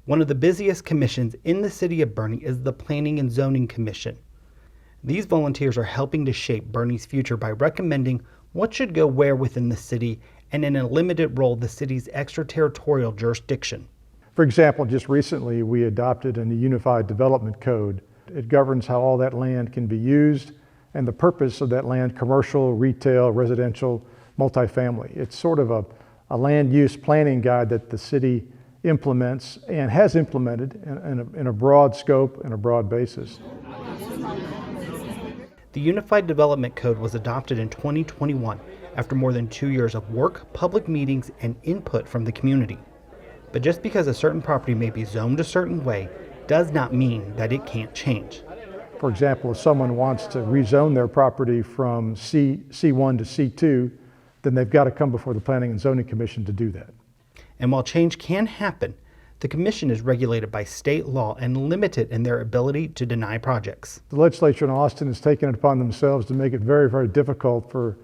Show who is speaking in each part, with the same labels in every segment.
Speaker 1: One of the busiest commissions in the city of Boerne is the Planning and Zoning Commission. These volunteers are helping to shape Boerne's future by recommending what should go where within the city and in a limited role the city's extraterritorial jurisdiction.
Speaker 2: For example, just recently we adopted a unified development code. It governs how all that land can be used and the purpose of that land: commercial, retail, residential, multifamily. It's sort of a land use planning guide that the city implements and has implemented in a broad scope and a broad basis.
Speaker 1: The Unified Development Code was adopted in 2021 after more than 2 years of work, public meetings, and input from the community. But just because a certain property may be zoned a certain way does not mean that it can't change.
Speaker 2: For example, if someone wants to rezone their property from C1 to C2, then they've got to come before the Planning and Zoning Commission to do that.
Speaker 1: And while change can happen, the commission is regulated by state law and limited in their ability to deny projects.
Speaker 2: The legislature in Austin has taken it upon themselves to make it very, very difficult for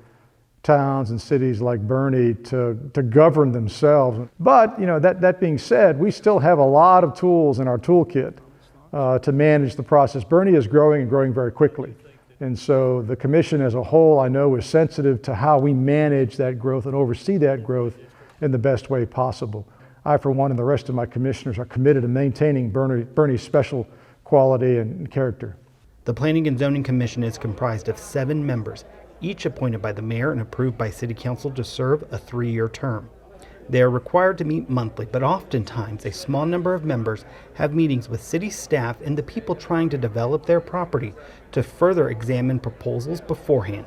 Speaker 2: towns and cities like Boerne to govern themselves. But that being said, we still have a lot of tools in our toolkit to manage the process. Boerne is growing and growing very quickly. And so the commission as a whole, I know, is sensitive to how we manage that growth and oversee that growth in the best way possible. I, for one, and the rest of my commissioners are committed to maintaining Boerne's special quality and character.
Speaker 1: The Planning and Zoning Commission is comprised of 7 members, each appointed by the mayor and approved by city council to serve a 3-year term. They are required to meet monthly, but oftentimes a small number of members have meetings with city staff and the people trying to develop their property to further examine proposals beforehand.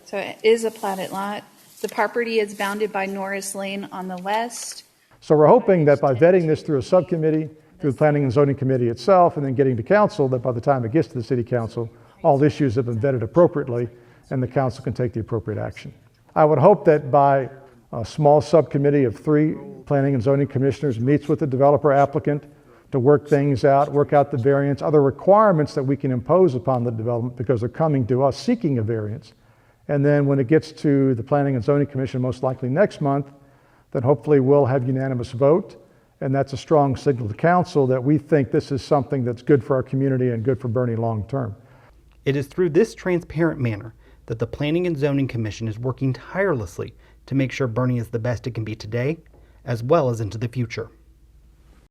Speaker 3: So it is a platted lot. The property is bounded by Norris Lane on the west.
Speaker 2: So we're hoping that by vetting this through a subcommittee, through the Planning and Zoning Committee itself, and then getting to council, that by the time it gets to the city council, all issues have been vetted appropriately and the council can take the appropriate action. I would hope that by a small subcommittee of 3 Planning and Zoning Commissioners meets with the developer applicant to work things out, work out the variance, other requirements that we can impose upon the development because they're coming to us seeking a variance. And then when it gets to the Planning and Zoning Commission, most likely next month, then hopefully we'll have unanimous vote. And that's a strong signal to council that we think this is something that's good for our community and good for Boerne long term.
Speaker 1: It is through this transparent manner that the Planning and Zoning Commission is working tirelessly to make sure Boerne is the best it can be today, as well as into the future.